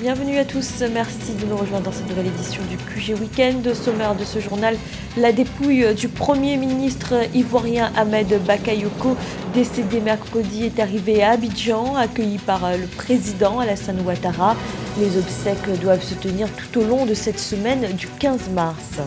Bienvenue à tous, merci de nous rejoindre dans cette nouvelle édition du QG Week-end. Au sommaire de ce journal, la dépouille du Premier ministre ivoirien Ahmed Bakayoko, décédé mercredi, est arrivée à Abidjan, accueilli par le président Alassane Ouattara. Les obsèques doivent se tenir tout au long de cette semaine du 15 mars.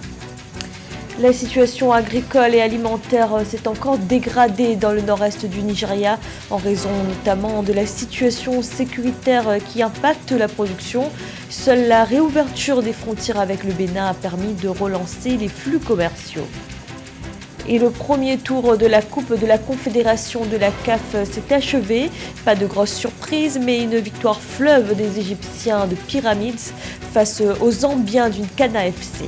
La situation agricole et alimentaire s'est encore dégradée dans le nord-est du Nigeria en raison notamment de la situation sécuritaire qui impacte la production. Seule la réouverture des frontières avec le Bénin a permis de relancer les flux commerciaux. Et le premier tour de la Coupe de la Confédération de la CAF s'est achevé. Pas de grosse surprise, mais une victoire fleuve des Égyptiens de Pyramids face aux Zambiens d'une Kana FC.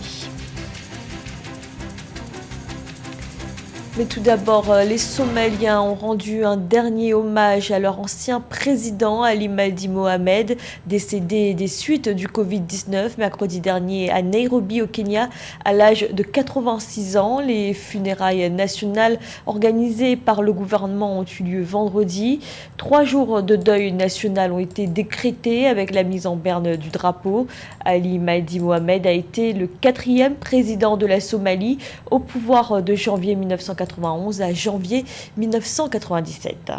Mais tout d'abord, les Somaliens ont rendu un dernier hommage à leur ancien président Ali Maldi Mohamed, décédé des suites du Covid-19 mercredi dernier à Nairobi au Kenya à l'âge de 86 ans. Les funérailles nationales organisées par le gouvernement ont eu lieu vendredi. 3 jours de deuil national ont été décrétés avec la mise en berne du drapeau. Ali Maldi Mohamed a été le 4e président de la Somalie au pouvoir de janvier 1991 à janvier 1997.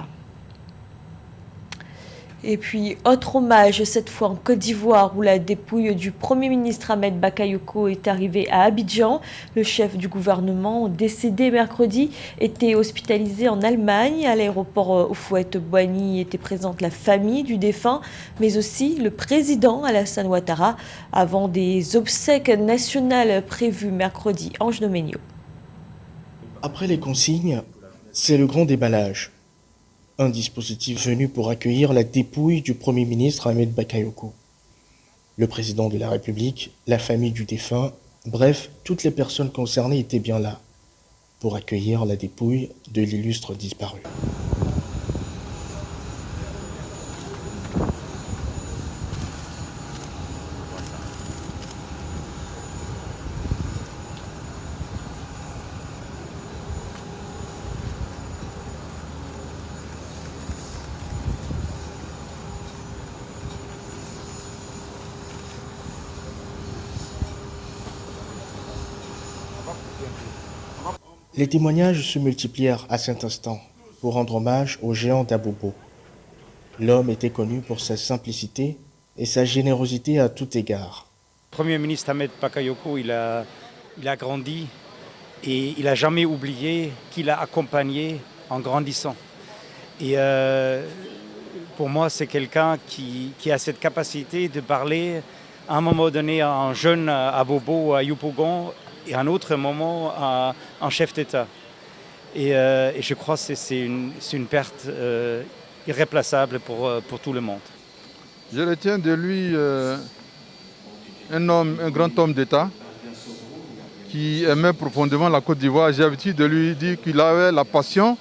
Et puis, autre hommage, cette fois en Côte d'Ivoire, où la dépouille du Premier ministre Ahmed Bakayoko est arrivée à Abidjan. Le chef du gouvernement, décédé mercredi, était hospitalisé en Allemagne. À l'aéroport Houphouët-Boigny était présente la famille du défunt, mais aussi le président Alassane Ouattara, avant des obsèques nationales prévues mercredi. Ange Noménio. Après les consignes, c'est le grand déballage. Un dispositif venu pour accueillir la dépouille du Premier ministre Ahmed Bakayoko. Le président de la République, la famille du défunt, bref, toutes les personnes concernées étaient bien là pour accueillir la dépouille de l'illustre disparu. Les témoignages se multiplièrent à cet instant pour rendre hommage au géant d'Abobo. L'homme était connu pour sa simplicité et sa générosité à tout égard. Le Premier ministre Ahmed Bakayoko, il a grandi et il n'a jamais oublié qu'il a accompagné en grandissant. Et pour moi, c'est quelqu'un qui a cette capacité de parler à un moment donné à un jeune Abobo, à Yopougon, et à un autre moment à un chef d'État. Et je crois que c'est une perte irréplaçable pour tout le monde. Je retiens de lui un grand homme d'État qui aimait profondément la Côte d'Ivoire. J'ai l'habitude de lui dire qu'il avait la passion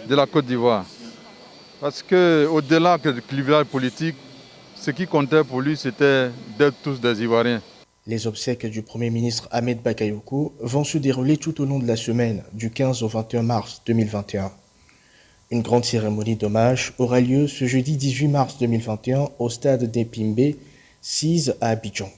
de la Côte d'Ivoire. Parce qu'au-delà du clivage politique, ce qui comptait pour lui, c'était d'être tous des Ivoiriens. Les obsèques du Premier ministre Ahmed Bakayoko vont se dérouler tout au long de la semaine, du 15 au 21 mars 2021. Une grande cérémonie d'hommage aura lieu ce jeudi 18 mars 2021 au stade d'Epimbe, 6 à Abidjan.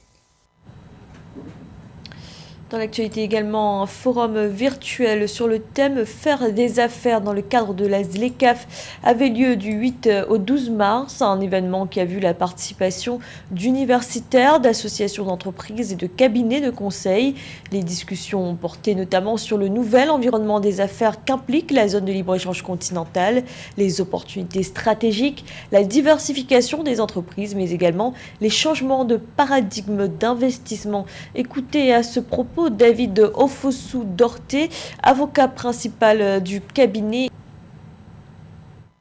Dans l'actualité également, un forum virtuel sur le thème « Faire des affaires » dans le cadre de la ZLECAf avait lieu du 8 au 12 mars, un événement qui a vu la participation d'universitaires, d'associations d'entreprises et de cabinets de conseil. Les discussions ont porté notamment sur le nouvel environnement des affaires qu'implique la zone de libre-échange continentale, les opportunités stratégiques, la diversification des entreprises, mais également les changements de paradigme d'investissement. Écoutez à ce propos David Ofosu-Dorté, avocat principal du cabinet.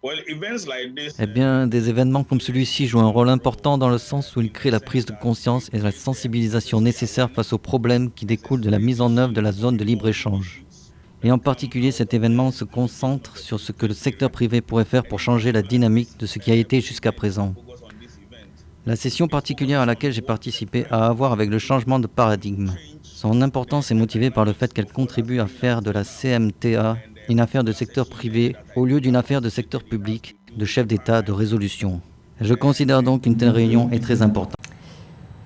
Eh bien, des événements comme celui-ci jouent un rôle important dans le sens où ils créent la prise de conscience et la sensibilisation nécessaire face aux problèmes qui découlent de la mise en œuvre de la zone de libre-échange. Et en particulier, cet événement se concentre sur ce que le secteur privé pourrait faire pour changer la dynamique de ce qui a été jusqu'à présent. La session particulière à laquelle j'ai participé a à voir avec le changement de paradigme. Son importance est motivée par le fait qu'elle contribue à faire de la CMTA une affaire de secteur privé au lieu d'une affaire de secteur public, de chef d'État, de résolution. Je considère donc qu'une telle réunion est très importante.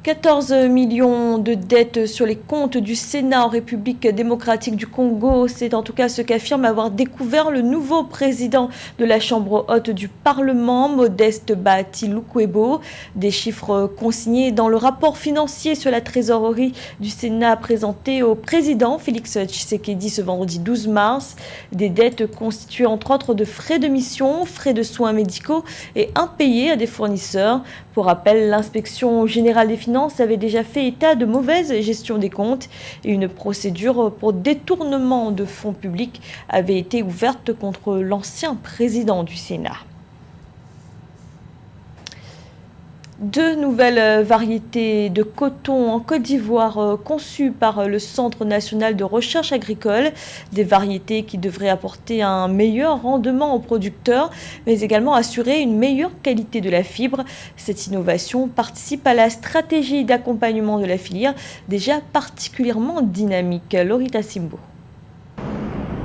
14 millions de dettes sur les comptes du Sénat en République démocratique du Congo. C'est en tout cas ce qu'affirme avoir découvert le nouveau président de la Chambre haute du Parlement, Modeste Bahati Lukwebo. Des chiffres consignés dans le rapport financier sur la trésorerie du Sénat présenté au président Félix Tshisekedi ce vendredi 12 mars. Des dettes constituées entre autres de frais de mission, frais de soins médicaux et impayés à des fournisseurs. Pour rappel, l'inspection générale des finances avait déjà fait état de mauvaise gestion des comptes et une procédure pour détournement de fonds publics avait été ouverte contre l'ancien président du Sénat. Deux nouvelles variétés de coton en Côte d'Ivoire conçues par le Centre national de recherche agricole, des variétés qui devraient apporter un meilleur rendement aux producteurs, mais également assurer une meilleure qualité de la fibre. Cette innovation participe à la stratégie d'accompagnement de la filière, déjà particulièrement dynamique. Lorita Simbo.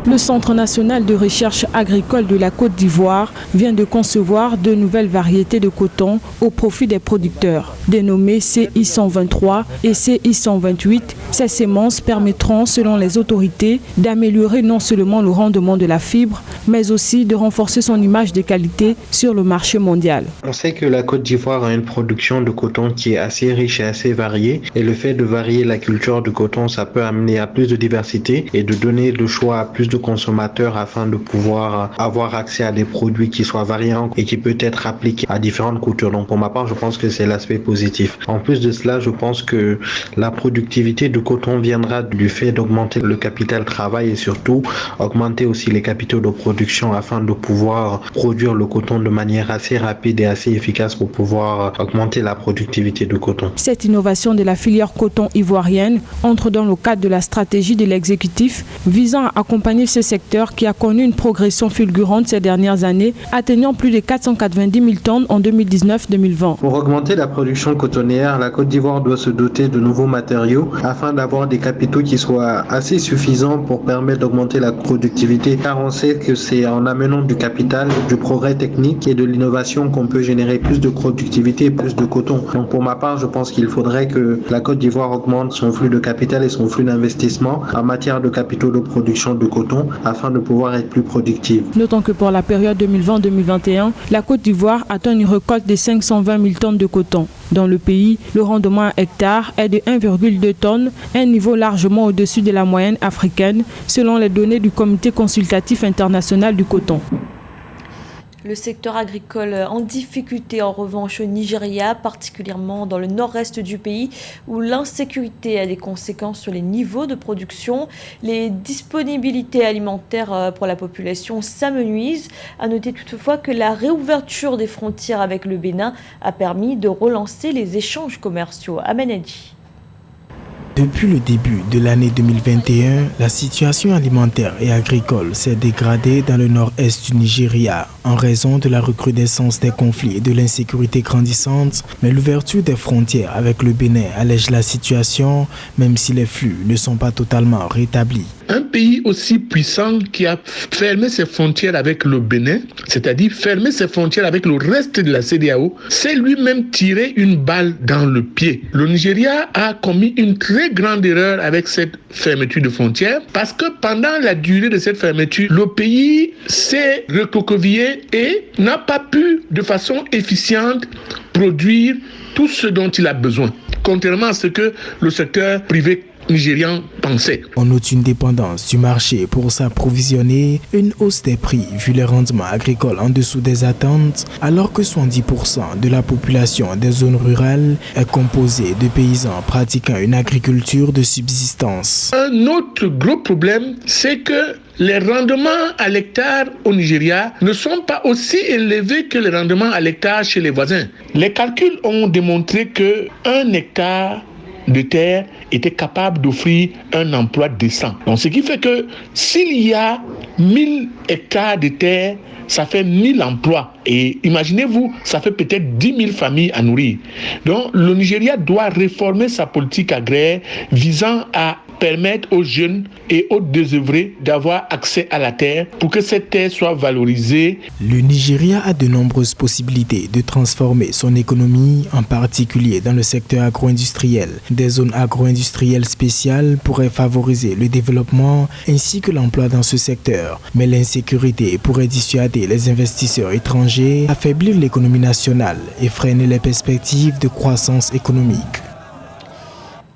Le Centre national de recherche agricole de la Côte d'Ivoire vient de concevoir deux nouvelles variétés de coton au profit des producteurs. Dénommées CI 123 et CI 128, ces semences permettront, selon les autorités, d'améliorer non seulement le rendement de la fibre, mais aussi de renforcer son image de qualité sur le marché mondial. On sait que la Côte d'Ivoire a une production de coton qui est assez riche et assez variée. Et le fait de varier la culture de coton, ça peut amener à plus de diversité et de donner le choix à plus de consommateurs afin de pouvoir avoir accès à des produits qui soient variants et qui peuvent être appliqués à différentes coutures. Donc pour ma part, je pense que c'est l'aspect positif. En plus de cela, je pense que la productivité du coton viendra du fait d'augmenter le capital travail et surtout augmenter aussi les capitaux de production afin de pouvoir produire le coton de manière assez rapide et assez efficace pour pouvoir augmenter la productivité du coton. Cette innovation de la filière coton ivoirienne entre dans le cadre de la stratégie de l'exécutif visant à accompagner ce secteur qui a connu une progression fulgurante ces dernières années, atteignant plus de 490 000 tonnes en 2019-2020. Pour augmenter la production cotonnière, la Côte d'Ivoire doit se doter de nouveaux matériaux afin d'avoir des capitaux qui soient assez suffisants pour permettre d'augmenter la productivité, car on sait que c'est en amenant du capital, du progrès technique et de l'innovation qu'on peut générer plus de productivité et plus de coton. Donc pour ma part, je pense qu'il faudrait que la Côte d'Ivoire augmente son flux de capital et son flux d'investissement en matière de capitaux de production de coton afin de pouvoir être plus productive. Notons que pour la période 2020-2021, la Côte d'Ivoire atteint une récolte de 520 000 tonnes de coton. Dans le pays, le rendement à hectare est de 1,2 tonnes, un niveau largement au-dessus de la moyenne africaine, selon les données du Comité consultatif international du coton. Le secteur agricole en difficulté en revanche au Nigeria, particulièrement dans le nord-est du pays où l'insécurité a des conséquences sur les niveaux de production. Les disponibilités alimentaires pour la population s'amenuisent. À noter toutefois que la réouverture des frontières avec le Bénin a permis de relancer les échanges commerciaux. Amenadi. Depuis le début de l'année 2021, la situation alimentaire et agricole s'est dégradée dans le nord-est du Nigeria en raison de la recrudescence des conflits et de l'insécurité grandissante, mais l'ouverture des frontières avec le Bénin allège la situation, même si les flux ne sont pas totalement rétablis. Un pays aussi puissant qui a fermé ses frontières avec le Bénin, c'est-à-dire fermé ses frontières avec le reste de la CEDEAO, s'est lui-même tiré une balle dans le pied. Le Nigeria a commis une très grande erreur avec cette fermeture de frontières parce que pendant la durée de cette fermeture, le pays s'est recroquevillé et n'a pas pu de façon efficiente produire tout ce dont il a besoin, contrairement à ce que le secteur privé nigérian pensait. On note une dépendance du marché pour s'approvisionner, une hausse des prix vu les rendements agricoles en dessous des attentes, alors que 70% de la population des zones rurales est composée de paysans pratiquant une agriculture de subsistance. Un autre gros problème, c'est que les rendements à l'hectare au Nigeria ne sont pas aussi élevés que les rendements à l'hectare chez les voisins. Les calculs ont démontré que 1 hectare de terre était capable d'offrir un emploi décent. Donc, ce qui fait que s'il y a 1000 hectares de terre, ça fait 1000 emplois. Et imaginez-vous, ça fait peut-être 10 000 familles à nourrir. Donc, le Nigeria doit réformer sa politique agraire visant à permettre aux jeunes et aux désœuvrés d'avoir accès à la terre pour que cette terre soit valorisée. Le Nigeria a de nombreuses possibilités de transformer son économie, en particulier dans le secteur agro-industriel. Des zones agro-industrielles spéciales pourraient favoriser le développement ainsi que l'emploi dans ce secteur. Mais l'insécurité pourrait dissuader les investisseurs étrangers, affaiblir l'économie nationale et freiner les perspectives de croissance économique.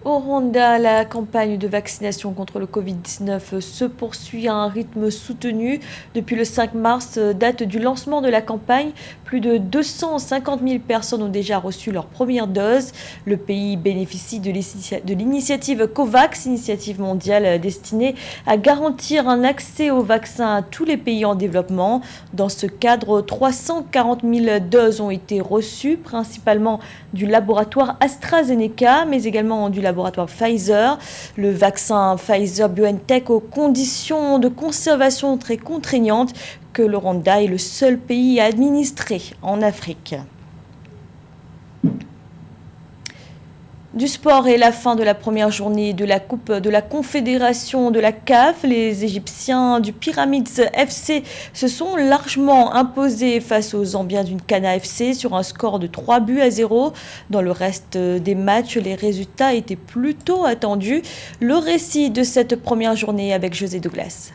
Au Rwanda, la campagne de vaccination contre le Covid-19 se poursuit à un rythme soutenu. Depuis le 5 mars, date du lancement de la campagne, plus de 250 000 personnes ont déjà reçu leur première dose. Le pays bénéficie de l'initiative COVAX, initiative mondiale destinée à garantir un accès au vaccin à tous les pays en développement. Dans ce cadre, 340 000 doses ont été reçues, principalement du laboratoire AstraZeneca, mais également du laboratoire Pfizer. Le vaccin Pfizer-BioNTech aux conditions de conservation très contraignantes que le Rwanda est le seul pays à administrer en Afrique. Du sport et la fin de la première journée de la Coupe de la Confédération de la CAF. Les Égyptiens du Pyramids FC se sont largement imposés face aux Zambiens d'une Cana FC sur un score de 3-0. Dans le reste des matchs, les résultats étaient plutôt attendus. Le récit de cette première journée avec José Douglas.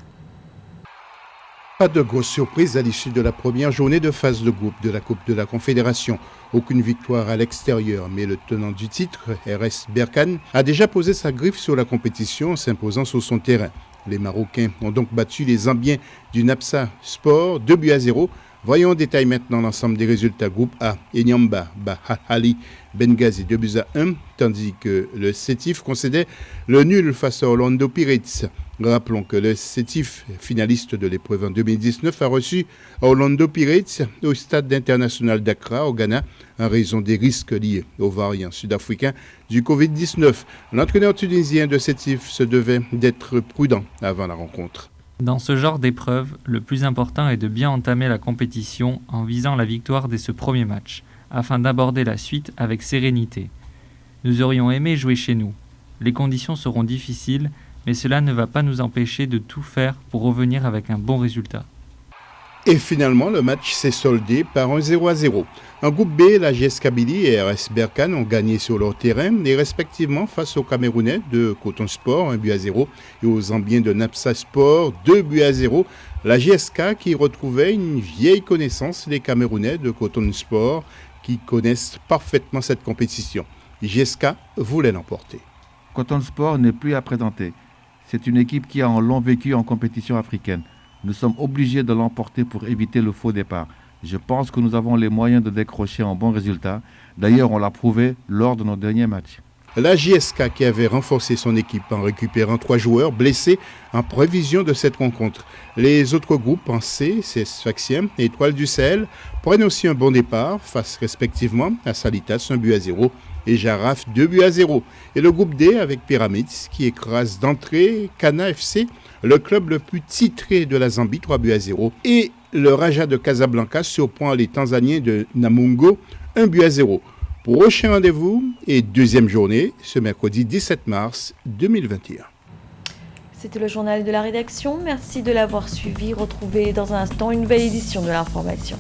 Pas de grosse surprise à l'issue de la première journée de phase de groupe de la Coupe de la Confédération. Aucune victoire à l'extérieur, mais le tenant du titre, RS Berkane, a déjà posé sa griffe sur la compétition en s'imposant sur son terrain. Les Marocains ont donc battu les Zambiens du Napsa Sport 2-0. Voyons en détail maintenant l'ensemble des résultats. Groupe A, Enyamba, Bahali, Benghazi 2-1, tandis que le Sétif concédait le nul face à Orlando Pirates. Rappelons que le Sétif, finaliste de l'épreuve en 2019, a reçu Orlando Pirates au stade international d'Accra, au Ghana, en raison des risques liés aux variants sud-africains du Covid-19. L'entraîneur tunisien de Sétif se devait d'être prudent avant la rencontre. Dans ce genre d'épreuve, le plus important est de bien entamer la compétition en visant la victoire dès ce premier match, afin d'aborder la suite avec sérénité. Nous aurions aimé jouer chez nous. Les conditions seront difficiles, mais cela ne va pas nous empêcher de tout faire pour revenir avec un bon résultat. Et finalement, le match s'est soldé par un 0-0. En groupe B, la GS Kabylie et RS Berkane ont gagné sur leur terrain et respectivement face aux Camerounais de Coton Sport 1-0 et aux Zambiens de Napsa Sport 2-0. La GSK qui retrouvait une vieille connaissance, les Camerounais de Coton Sport qui connaissent parfaitement cette compétition. GSK voulait l'emporter. Coton Sport n'est plus à présenter. C'est une équipe qui a un long vécu en compétition africaine. Nous sommes obligés de l'emporter pour éviter le faux départ. Je pense que nous avons les moyens de décrocher un bon résultat. D'ailleurs, on l'a prouvé lors de nos derniers matchs. La JSK qui avait renforcé son équipe en récupérant 3 joueurs blessés en prévision de cette rencontre. Les autres groupes en C, c'est Sfaxien et Étoile du Sahel, prennent aussi un bon départ face respectivement à Salitas 1-0 et Jaraf 2-0. Et le groupe D avec Pyramids qui écrase d'entrée Cana FC, le club le plus titré de la Zambie 3-0. Et le Raja de Casablanca surprend les Tanzaniens de Namungo 1-0. Prochain rendez-vous et deuxième journée ce mercredi 17 mars 2021. C'était le journal de la rédaction. Merci de l'avoir suivi. Retrouvez dans un instant une nouvelle édition de l'information.